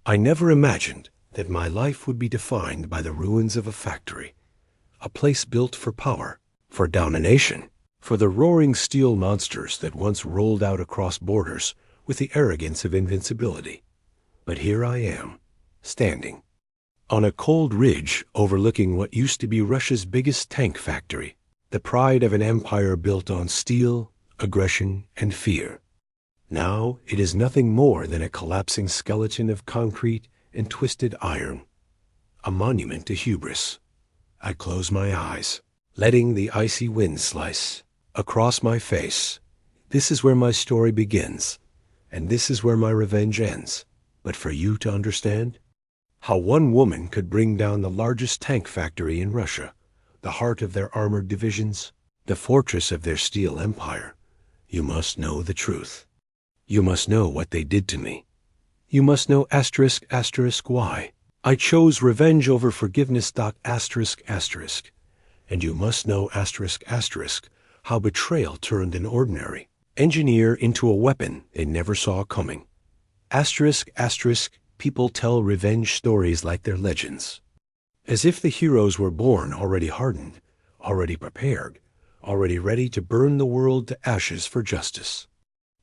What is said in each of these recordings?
I never imagined that my life would be defined by the ruins of a factory, a place built for power, for domination, for the roaring steel monsters that once rolled out across borders with the arrogance of invincibility. But here I am, standing on a cold ridge overlooking what used to be Russia's biggest tank factory, the pride of an empire built on steel, aggression, and fear. Now it is nothing more than a collapsing skeleton of concrete and twisted iron, a monument to hubris. I close my eyes, letting the icy wind slice across my face. This is where my story begins, and this is where my revenge ends. But for you to understand how one woman could bring down the largest tank factory in Russia, the heart of their armored divisions, the fortress of their steel empire, you must know the truth. You must know what they did to me. You must know *** why. I chose revenge over forgiveness. ***. And you must know *** how betrayal turned an ordinary engineer into a weapon they never saw coming. ***. People tell revenge stories like they're legends, as if the heroes were born already hardened, already prepared, already ready to burn the world to ashes for justice.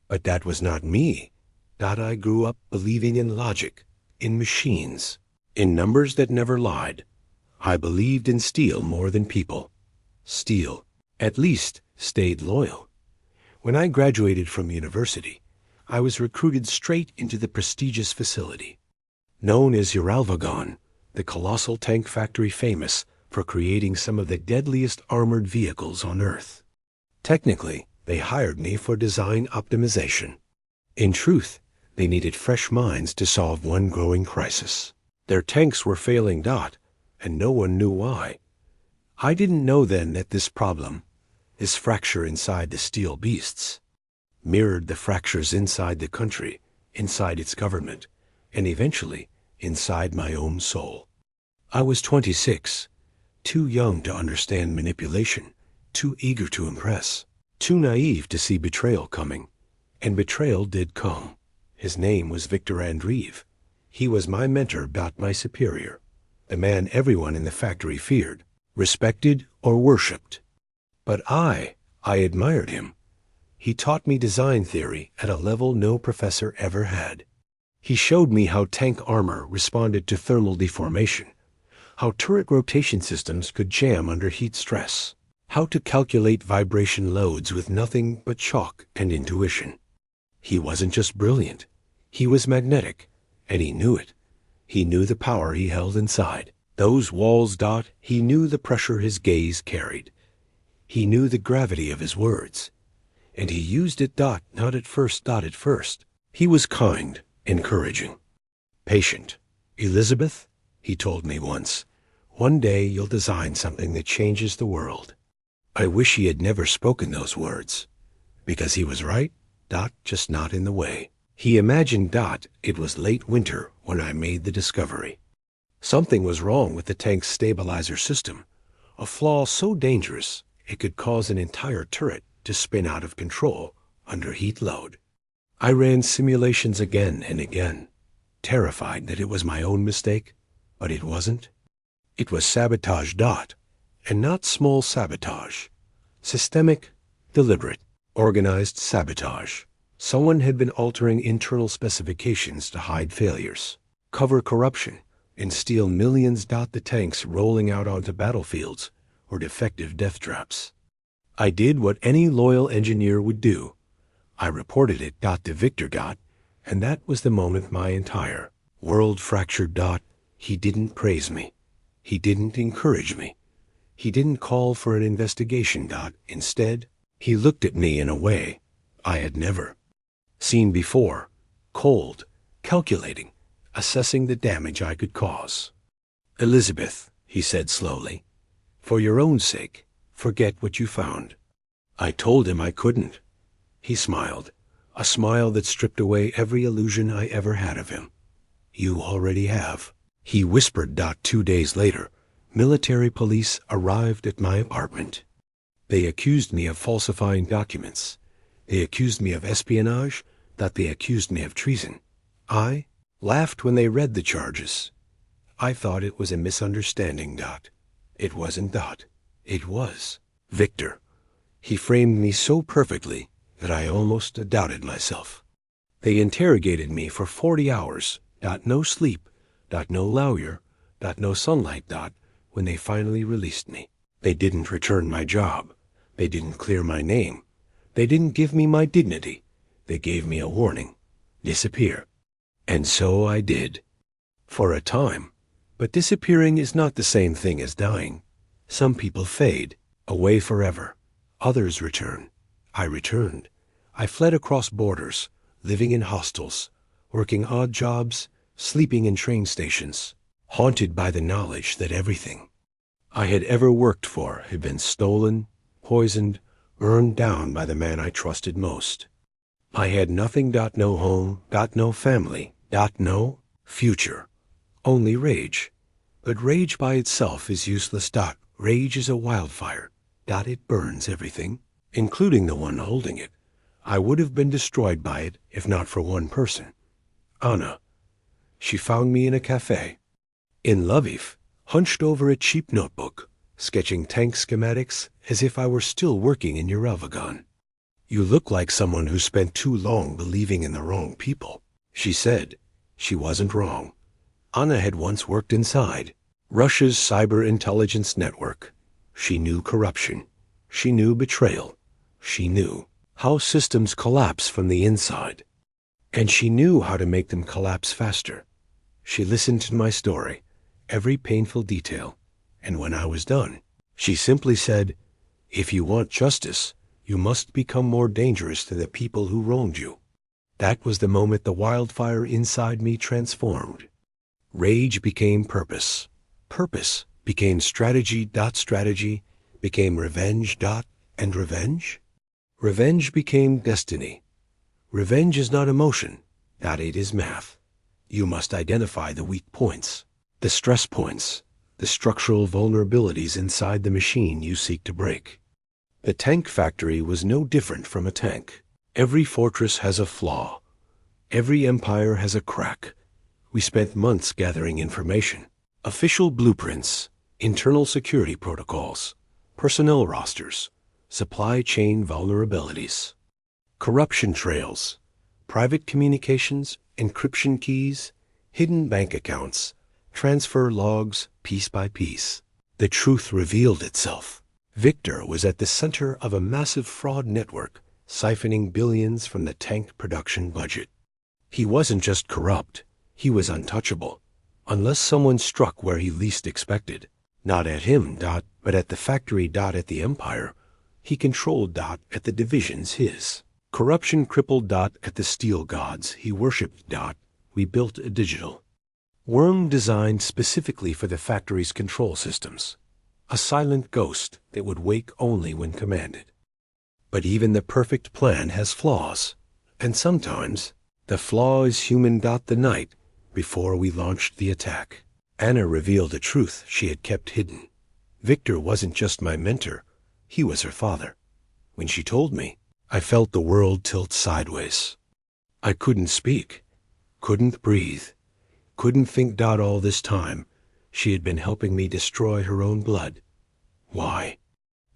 But that was not me. I grew up believing in logic, in machines, in numbers that never lied. I believed in steel more than people. Steel, at least, stayed loyal. When I graduated from university, I was recruited straight into the prestigious facility, known as Uralvagon, the colossal tank factory famous for creating some of the deadliest armored vehicles on Earth. Technically, they hired me for design optimization. In truth, they needed fresh minds to solve one growing crisis. Their tanks were failing, and no one knew why. I didn't know then that this problem, this fracture inside the steel beasts, mirrored the fractures inside the country, inside its government, and eventually inside my own soul. I was 26, too young to understand manipulation, too eager to impress, too naive to see betrayal coming. And betrayal did come. His name was Victor Andreev. He was my mentor, my superior, the man everyone in the factory feared, respected, or worshipped. But I admired him. He taught me design theory at a level no professor ever had. He showed me how tank armor responded to thermal deformation, how turret rotation systems could jam under heat stress, how to calculate vibration loads with nothing but chalk and intuition. He wasn't just brilliant. He was magnetic, and he knew it. He knew the power he held inside. Those walls, he knew the pressure his gaze carried. He knew the gravity of his words. And he used it, not at first. He was kind, encouraging, patient. Elizabeth, he told me once, one day you'll design something that changes the world. I wish he had never spoken those words, because he was right, just not in the way. He imagined, it was late winter when I made the discovery. Something was wrong with the tank's stabilizer system, a flaw so dangerous it could cause an entire turret to spin out of control under heat load. I ran simulations again and again, terrified that it was my own mistake, but it wasn't. It was sabotage, and not small sabotage. Systemic, deliberate, organized sabotage. Someone had been altering internal specifications to hide failures, cover corruption, and steal millions. The tanks rolling out onto battlefields or defective death traps. I did what any loyal engineer would do. I reported it, to Victor, and that was the moment my entire world fractured. He didn't praise me. He didn't encourage me. He didn't call for an investigation. Instead, he looked at me in a way I had never seen before, cold, calculating, assessing the damage I could cause. Elizabeth, he said slowly, for your own sake, forget what you found. I told him I couldn't. He smiled, a smile that stripped away every illusion I ever had of him. You already have. He whispered. 2 days later, military police arrived at my apartment. They accused me of falsifying documents. They accused me of espionage. They accused me of treason. I laughed when they read the charges. I thought it was a misunderstanding. It wasn't. It was Victor. He framed me so perfectly that I almost doubted myself. They interrogated me for 40 hours. No sleep. No lawyer. No sunlight. When they finally released me, they didn't return my job. They didn't clear my name. They didn't give me my dignity. They gave me a warning. Disappear. And so I did. For a time. But disappearing is not the same thing as dying. Some people fade, away forever. Others return. I returned. I fled across borders, living in hostels, working odd jobs, sleeping in train stations, haunted by the knowledge that everything I had ever worked for had been stolen, poisoned, burned down by the man I trusted most. I had nothing. No home. No family. No future. Only rage. But rage by itself is useless. Rage is a wildfire. It burns everything, including the one holding it. I would have been destroyed by it if not for one person. Anna. She found me in a cafe in Lviv, hunched over a cheap notebook, sketching tank schematics as if I were still working in Yerevan. You look like someone who spent too long believing in the wrong people, she said. She wasn't wrong. Anna had once worked inside Russia's cyber intelligence network. She knew corruption. She knew betrayal. She knew how systems collapse from the inside. And she knew how to make them collapse faster. She listened to my story, every painful detail, and when I was done, she simply said, "If you want justice, you must become more dangerous to the people who wronged you." That was the moment the wildfire inside me transformed. Rage became purpose. Purpose became strategy. Strategy became revenge. And revenge? Revenge became destiny. Revenge is not emotion. It is math. You must identify the weak points, the stress points, the structural vulnerabilities inside the machine you seek to break. The tank factory was no different from a tank. Every fortress has a flaw. Every empire has a crack. We spent months gathering information, official blueprints, internal security protocols, personnel rosters, supply chain vulnerabilities, corruption trails, private communications, encryption keys, hidden bank accounts, transfer logs, piece by piece. The truth revealed itself. Victor was at the center of a massive fraud network, siphoning billions from the tank production budget. He wasn't just corrupt, he was untouchable, unless someone struck where he least expected. Not at him, but at the factory. At the empire. He controlled. At the divisions his. Corruption crippled. At the steel gods he worshipped. We built a digital worm designed specifically for the factory's control systems. A silent ghost that would wake only when commanded. But even the perfect plan has flaws, and sometimes the flaw is human. The night before we launched the attack, Anna revealed a truth she had kept hidden. Victor wasn't just my mentor, he was her father. When she told me, I felt the world tilt sideways. I couldn't speak, couldn't breathe, couldn't think. All this time, she had been helping me destroy her own blood. Why?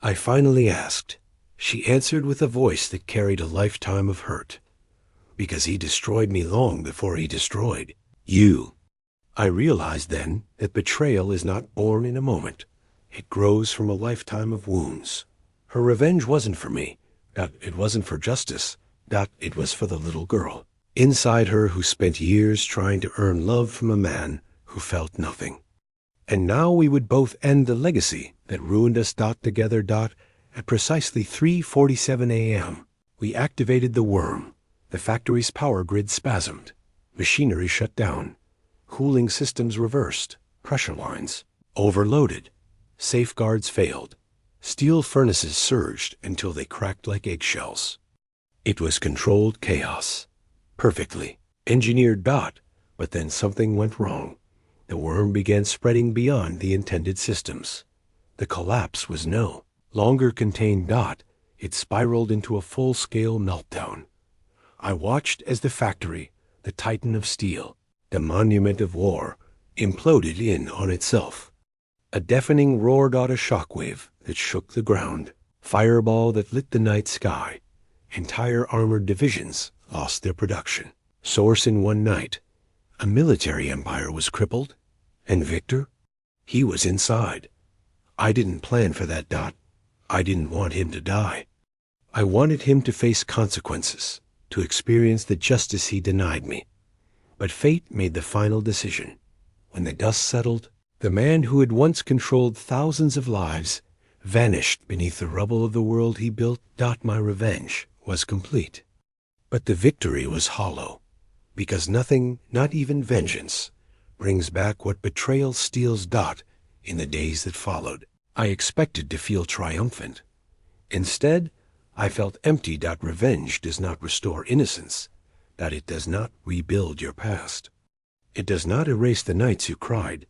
I finally asked. She answered with a voice that carried a lifetime of hurt. Because he destroyed me long before he destroyed you. I realized then that betrayal is not born in a moment. It grows from a lifetime of wounds. Her revenge wasn't for me. It wasn't for justice. It was for the little girl inside her who spent years trying to earn love from a man who felt nothing. And now we would both end the legacy that ruined us. Together. At precisely 3:47 a.m., we activated the worm. The factory's power grid spasmed. Machinery shut down. Cooling systems reversed. Pressure lines overloaded. Safeguards failed. Steel furnaces surged until they cracked like eggshells. It was controlled chaos. Perfectly engineered. But then something went wrong. The worm began spreading beyond the intended systems. The collapse was no longer contained. It spiraled into a full-scale meltdown. I watched as the factory, the titan of steel, The monument of war imploded in on itself. A deafening roar, a shockwave that shook the ground, fireball that lit the night sky. Entire armored divisions lost their production. Source: in one night, a military empire was crippled. And Victor? He was inside. I didn't plan for that. I didn't want him to die. I wanted him to face consequences, to experience the justice he denied me. But fate made the final decision. When the dust settled, the man who had once controlled thousands of lives vanished beneath the rubble of the world he built. My revenge was complete. But the victory was hollow, because nothing, not even vengeance, brings back what betrayal steals. In the days that followed, I expected to feel triumphant. Instead, I felt empty. Revenge does not restore innocence. It does not rebuild your past. It does not erase the nights you cried.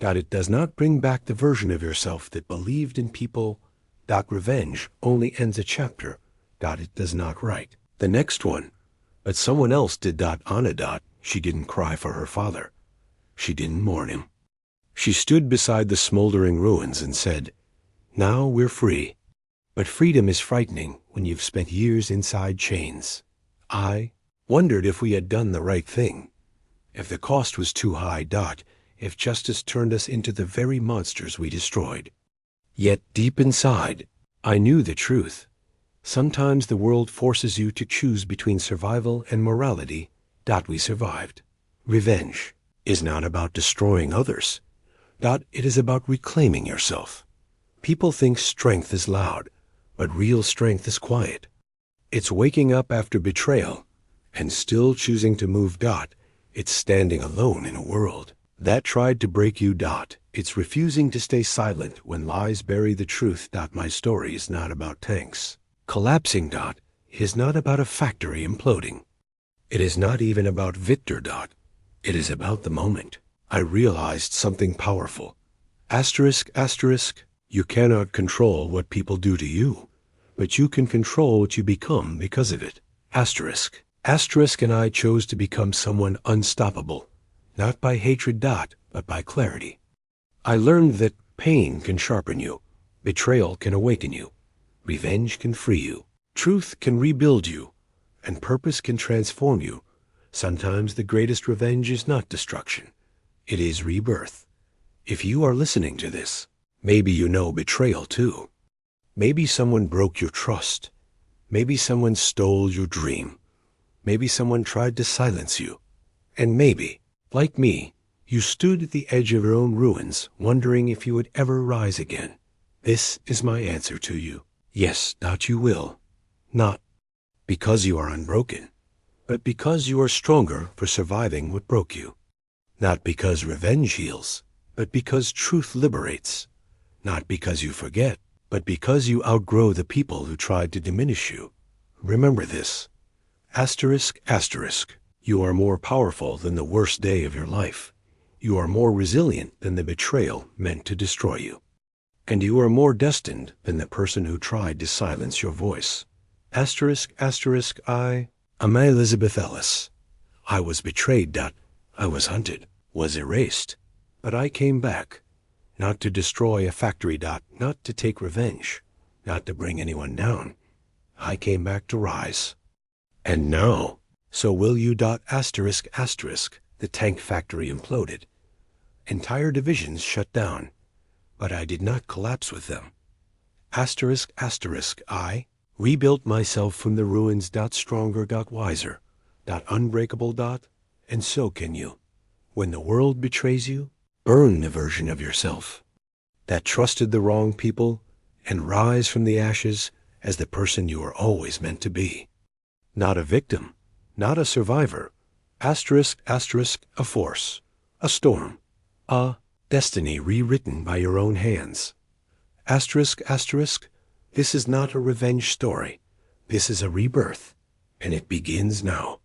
It does not bring back the version of yourself that believed in people. Revenge only ends a chapter. It does not write the next one. But someone else did. Anna. She didn't cry for her father. She didn't mourn him. She stood beside the smoldering ruins and said, "Now we're free." But freedom is frightening when you've spent years inside chains. I wondered if we had done the right thing, if the cost was too high. If justice turned us into the very monsters we destroyed. Yet deep inside, I knew the truth. Sometimes the world forces you to choose between survival and morality. We survived. Revenge is not about destroying others. It is about reclaiming yourself. People think strength is loud, but real strength is quiet. It's waking up after betrayal and still choosing to move. It's standing alone in a world that tried to break you. It's refusing to stay silent when lies bury the truth. My story is not about tanks collapsing. Is not about a factory imploding. It is not even about Victor. It is about the moment I realized something powerful. You cannot control what people do to you, but you can control what you become because of it. And I chose to become someone unstoppable, not by hatred. But by clarity. I learned that pain can sharpen you, betrayal can awaken you, revenge can free you, truth can rebuild you, and purpose can transform you. Sometimes the greatest revenge is not destruction. It is rebirth. If you are listening to this, maybe you know betrayal too. Maybe someone broke your trust. Maybe someone stole your dream. Maybe someone tried to silence you. And maybe, like me, you stood at the edge of your own ruins, wondering if you would ever rise again. This is my answer to you. Yes, you will. Not because you are unbroken, but because you are stronger for surviving what broke you. Not because revenge heals, but because truth liberates. Not because you forget, but because you outgrow the people who tried to diminish you. Remember this. You are more powerful than the worst day of your life. You are more resilient than the betrayal meant to destroy you. And you are more destined than the person who tried to silence your voice. I am Elizabeth Ellis. I was betrayed. I was hunted, was erased. But I came back, not to destroy a factory. Not to take revenge, not to bring anyone down. I came back to rise. And now, so will you. The tank factory imploded. Entire divisions shut down. But I did not collapse with them. I rebuilt myself from the ruins. Stronger. Wiser. Unbreakable. And so can you. When the world betrays you, burn the version of yourself that trusted the wrong people and rise from the ashes as the person you were always meant to be. Not a victim, not a survivor. A force, a storm, a destiny rewritten by your own hands. This is not a revenge story. This is a rebirth, and it begins now.